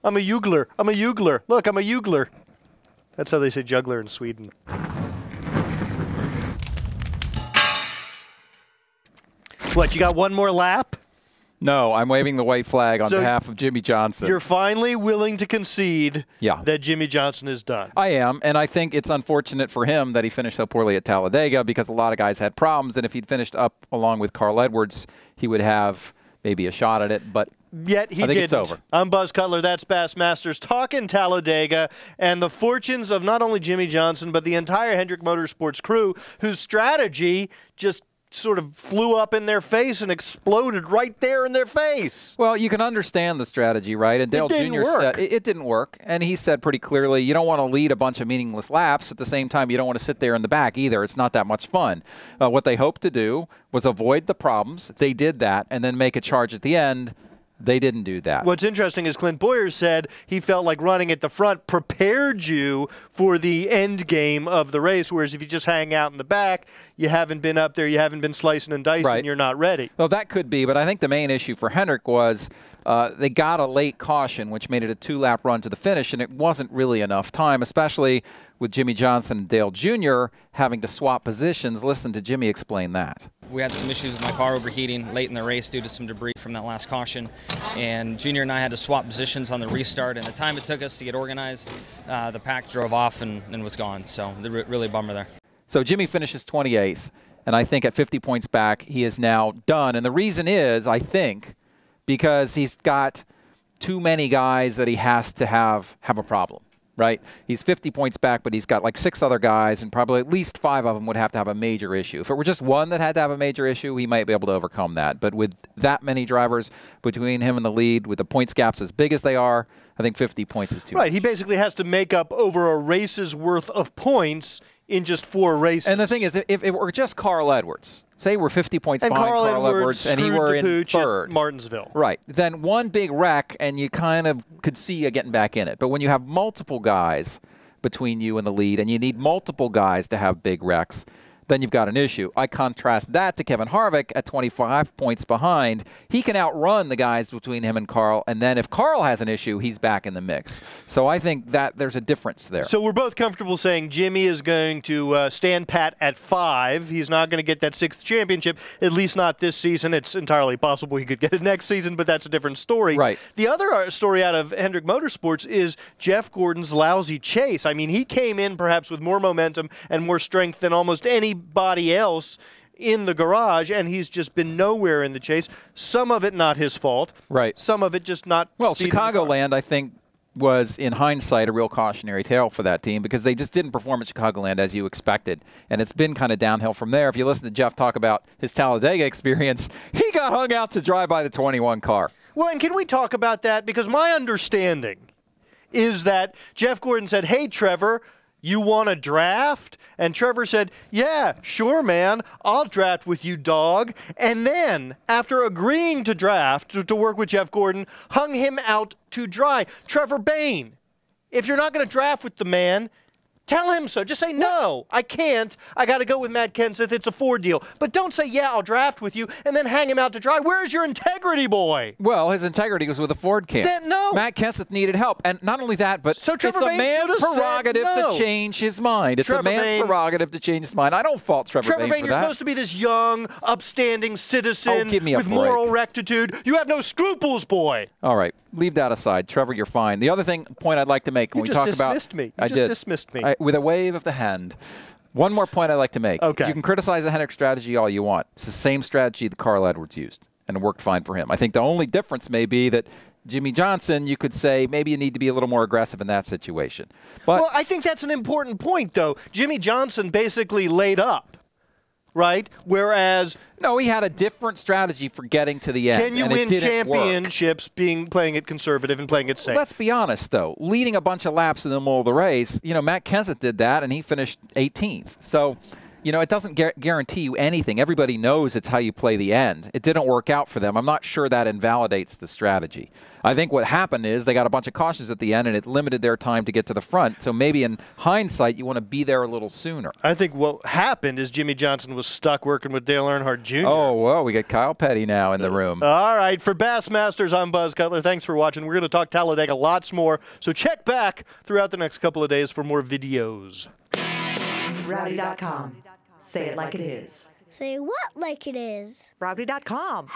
I'm a Jugler. I'm a Jugler. Look, I'm a Jugler. That's how they say juggler in Sweden. What, you got one more lap? No, I'm waving the white flag on behalf of Jimmie Johnson. You're finally willing to concede that Jimmie Johnson is done. I am, and I think it's unfortunate for him that he finished so poorly at Talladega because a lot of guys had problems, and if he'd finished up along with Carl Edwards, he would have maybe a shot at it, but yet he I think didn't. It's over. I'm Buzz Cutler, that's Bassmasters, talking Talladega and the fortunes of not only Jimmie Johnson, but the entire Hendrick Motorsports crew, whose strategy just sort of flew up in their face and exploded right there in their face. Well, you can understand the strategy, right? And Dale Jr. said it didn't work, and he said pretty clearly, you don't want to lead a bunch of meaningless laps. At the same time, you don't want to sit there in the back either. It's not that much fun. What they hoped to do was avoid the problems. They did that, and then make a charge at the end. They didn't do that. What's interesting is Clint Boyer said he felt like running at the front prepared you for the end game of the race, whereas if you just hang out in the back, you haven't been up there, you haven't been slicing and dicing, you're not ready. Well, that could be, but I think the main issue for Hendrick was they got a late caution, which made it a 2-lap run to the finish, and it wasn't really enough time, especially with Jimmie Johnson and Dale Jr. having to swap positions. Listen to Jimmie explain that. We had some issues with my car overheating late in the race due to some debris from that last caution, and Junior and I had to swap positions on the restart, and the time it took us to get organized, the pack drove off and was gone, so really a bummer there. So Jimmie finishes 28th, and I think at 50 points back, he is now done, and the reason is, I think, because he's got too many guys that he has to have a problem. Right? He's 50 points back, but he's got like 6 other guys, and probably at least 5 of them would have to have a major issue. If it were just one that had to have a major issue, he might be able to overcome that. But with that many drivers between him and the lead, with the points gaps as big as they are, I think 50 points is too much. Right. He basically has to make up over a race's worth of points in just 4 races. And the thing is, if it were just Carl Edwards, say we're 50 points behind Carl Edwards and he were in 3rd. Martinsville. Right. Then one big wreck and you kind of could see you getting back in it. But when you have multiple guys between you and the lead and you need multiple guys to have big wrecks, then you've got an issue. I contrast that to Kevin Harvick at 25 points behind. He can outrun the guys between him and Carl, and then if Carl has an issue, he's back in the mix. So I think that there's a difference there. So we're both comfortable saying Jimmie is going to stand pat at 5. He's not going to get that 6th championship, at least not this season. It's entirely possible he could get it next season, but that's a different story. Right. The other story out of Hendrick Motorsports is Jeff Gordon's lousy chase. I mean, he came in perhaps with more momentum and more strength than almost anybody else in the garage, and he's just been nowhere in the chase. Some of it not his fault. Right. Some of it just not. Well, Chicagoland, I think, was, in hindsight, a real cautionary tale for that team because they just didn't perform at Chicagoland as you expected. And it's been kind of downhill from there. If you listen to Jeff talk about his Talladega experience, he got hung out to dry by the 21 car. Well, and can we talk about that? Because my understanding is that Jeff Gordon said, hey, Trevor, you want a draft? And Trevor said, yeah, sure, man. I'll draft with you, dog. And then, after agreeing to draft, to work with Jeff Gordon, hung him out to dry. Trevor Bayne, if you're not going to draft with the man, tell him so. Just say, no, I can't. I got to go with Matt Kenseth. It's a Ford deal. But don't say, yeah, I'll draft with you, and then hang him out to dry. Where's your integrity, boy? Well, his integrity was with a Ford camp. No. Matt Kenseth needed help. And not only that, but so it's a man's prerogative to change his mind. It's a man's prerogative to change his mind. I don't fault Trevor Bayne for that. You're supposed to be this young, upstanding citizen give me a with break. moral rectitude. You have no scruples, boy. All right. Leave that aside. Trevor, you're fine. The other point I'd like to make when we talk about... You just dismissed me. With a wave of the hand. One more point I'd like to make. Okay. You can criticize the Hendrick strategy all you want. It's the same strategy that Carl Edwards used, and it worked fine for him. I think the only difference may be that Jimmie Johnson, you could say maybe you need to be a little more aggressive in that situation. But well, I think that's an important point, though. Jimmie Johnson basically laid up, right? Whereas... No, he had a different strategy for getting to the end. Can you win championships playing it conservative and playing it safe? Well, let's be honest, though. Leading a bunch of laps in the middle of the race, Matt Kenseth did that, and he finished 18th. So you know, it doesn't guarantee you anything. Everybody knows it's how you play the end. It didn't work out for them. I'm not sure that invalidates the strategy. I think what happened is they got a bunch of cautions at the end, and it limited their time to get to the front. So maybe in hindsight, you want to be there a little sooner. I think what happened is Jimmie Johnson was stuck working with Dale Earnhardt Jr. Oh, well, we got Kyle Petty now in the room. All right, for Bassmasters, I'm Buzz Cutler. Thanks for watching. We're going to talk Talladega lots more, so check back throughout the next couple of days for more videos. Rowdy.com. Say it like it is. Say what like it is? Rowdy.com.